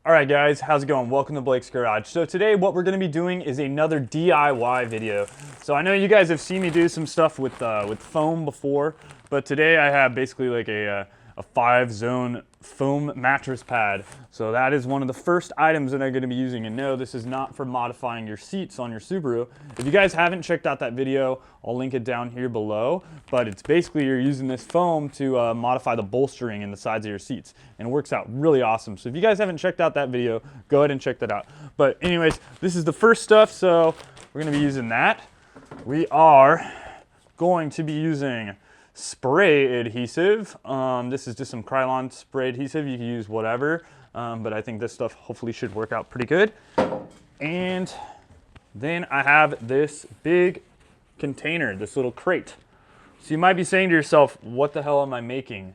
Alright guys, how's it going? Welcome to Blake's Garage. So today what we're going to be doing is another DIY video. So I know you guys have seen me do some stuff with foam before, but today I have basically like a 5-zone foam mattress pad. So that is one of the first items that I'm going to be using. And no, this is not for modifying your seats on your Subaru. If you guys haven't checked out that video, I'll link it down here below. But it's basically you're using this foam to modify the bolstering in the sides of your seats. And it works out really awesome. So if you guys haven't checked out that video, go ahead and check that out. But anyways, this is the first stuff, so we're going to be using that. We are going to be using spray adhesive. This is just some Krylon spray adhesive. You can use whatever, but I think this stuff hopefully should work out pretty good. And then I have this big container, this little crate. So you might be saying to yourself, what the hell am I making?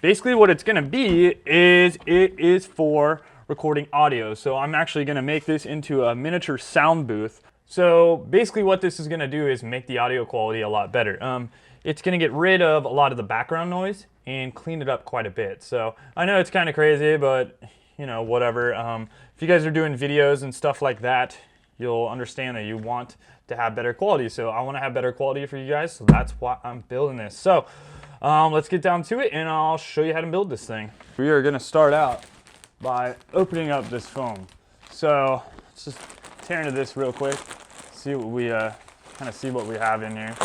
Basically what it's gonna be is it is for recording audio. So I'm actually gonna make this into a miniature sound booth. So basically what this is gonna do is make the audio quality a lot better. It's gonna get rid of a lot of the background noise and clean it up quite a bit. So I know it's kind of crazy, but you know, whatever. If you guys are doing videos and stuff like that, you'll understand that you want to have better quality. So I want to have better quality for you guys, so that's why I'm building this. So let's get down to it and I'll show you how to build this thing. We are gonna start out by opening up this foam. So let's just tear into this real quick, see what we kind of see what we have in here.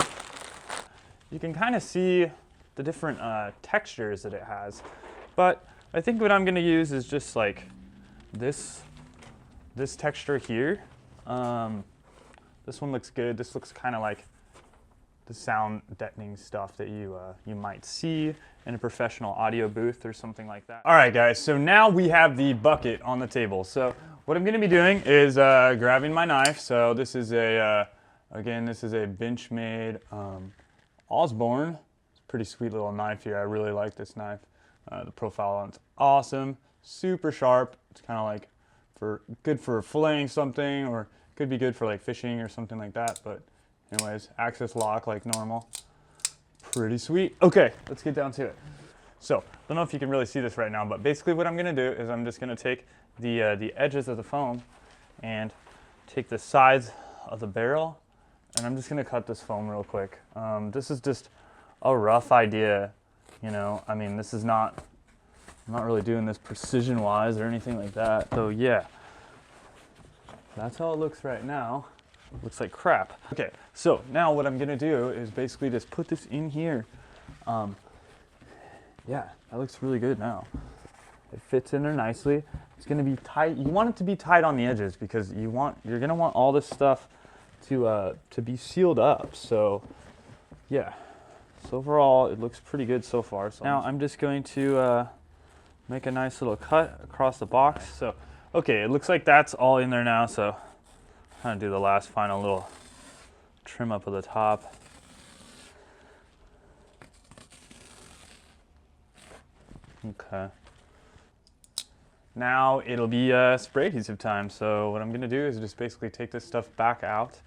You can kind of see the different textures that it has, but I think what I'm going to use is just like this texture here. This one looks good. This looks kind of like the sound deadening stuff that you might see in a professional audio booth or something like that. All right, guys. So now we have the bucket on the table. So what I'm going to be doing is grabbing my knife. So this is again, this is a Benchmade Osborne. It's a pretty sweet little knife here. I really like this knife. The profile on it's awesome, super sharp. It's kind of like good for filleting something, or could be good for like fishing or something like that. But anyways, access lock like normal. Pretty sweet. Okay, let's get down to it. So I don't know if you can really see this right now, but basically what I'm gonna do is I'm just gonna take the edges of the foam and take the sides of the barrel, and I'm just gonna cut this foam real quick. This is just a rough idea, you know. I mean, this is I'm not really doing this precision-wise or anything like that. So yeah, that's how it looks right now. It looks like crap. Okay, so now what I'm gonna do is basically just put this in here. Yeah, that looks really good now. It fits in there nicely. It's gonna be tight. You want it to be tight on the edges because you're gonna want all this stuff to be sealed up. So yeah, so overall it looks pretty good so far. So now I'm just going to make a nice little cut across the box. So okay, it looks like that's all in there now. So I'm gonna do the last final little trim up of the top. Okay. Now it'll be spray adhesive time. So what I'm gonna do is just basically take this stuff back out,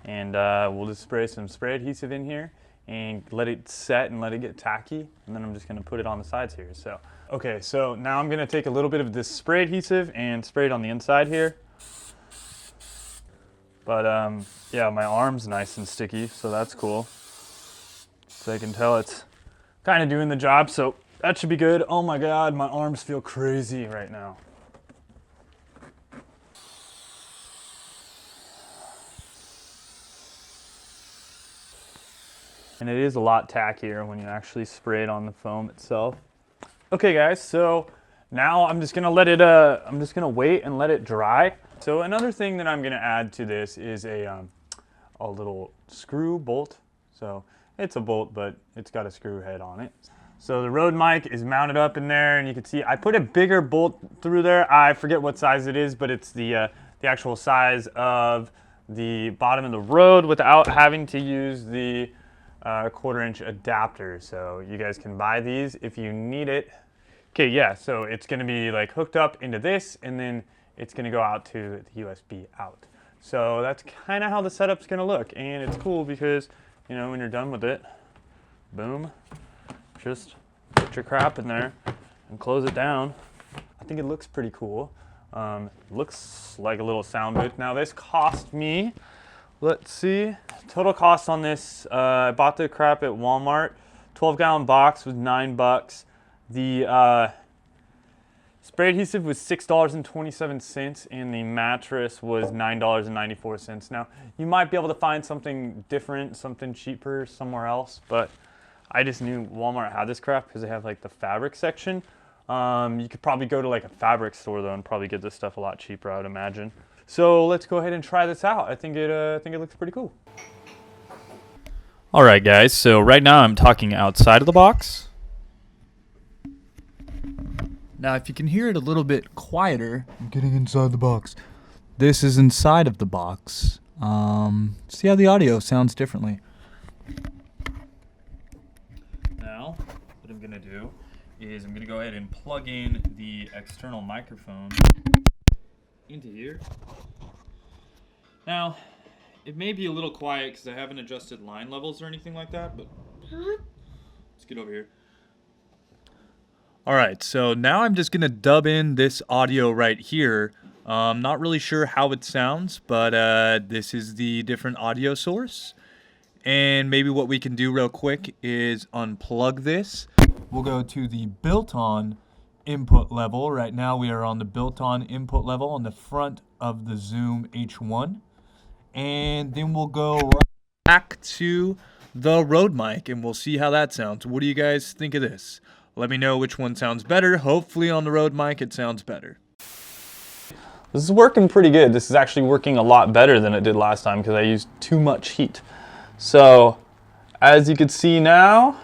and we'll just spray some spray adhesive in here and let it set and let it get tacky, and then I'm just gonna put it on the sides here. So okay, so now I'm gonna take a little bit of this spray adhesive and spray it on the inside here. But yeah, my arm's nice and sticky, so that's cool. So I can tell it's kind of doing the job, so that should be good. Oh my God, my arms feel crazy right now. And it is a lot tackier when you actually spray it on the foam itself. Okay guys, so now I'm just gonna let it, I'm just gonna wait and let it dry. So another thing that I'm gonna add to this is a little screw bolt. So it's a bolt, but it's got a screw head on it. So the Rode mic is mounted up in there, and you can see I put a bigger bolt through there. I forget what size it is, but it's the actual size of the bottom of the Rode without having to use the 1/4-inch adapter. So you guys can buy these if you need it. Okay, yeah, so it's gonna be like hooked up into this, and then it's gonna go out to the USB out. So that's kind of how the setup's gonna look, and it's cool because, you know, when you're done with it, boom, just put your crap in there and close it down. I think it looks pretty cool. Looks like a little sound booth. Now this cost me, let's see, total cost on this, I bought the crap at Walmart. 12-gallon box was $9. The spray adhesive was $6.27, and the mattress was $9.94. Now, you might be able to find something different, something cheaper somewhere else, but I just knew Walmart had this crap because they have like the fabric section. You could probably go to like a fabric store though and probably get this stuff a lot cheaper, I would imagine. So let's go ahead and try this out. I think it looks pretty cool. All right, guys, so right now I'm talking outside of the box. Now, if you can hear it a little bit quieter, I'm getting inside the box. This is inside of the box. See how the audio sounds differently. Now, what I'm gonna do is I'm gonna go ahead and plug in the external microphone into here. Now, it may be a little quiet because I haven't adjusted line levels or anything like that, but let's get over here. All right, so now I'm just gonna dub in this audio right here. Not really sure how it sounds, but this is the different audio source. And maybe what we can do real quick is unplug this. We'll go to the built-on input level. Right now we are on the built-on input level on the front of the Zoom H1. And then we'll go right back to the Rode mic and we'll see how that sounds. What do you guys think of this? Let me know which one sounds better. Hopefully on the Rode mic it sounds better. This is working pretty good. This is actually working a lot better than it did last time because I used too much heat. So as you can see now,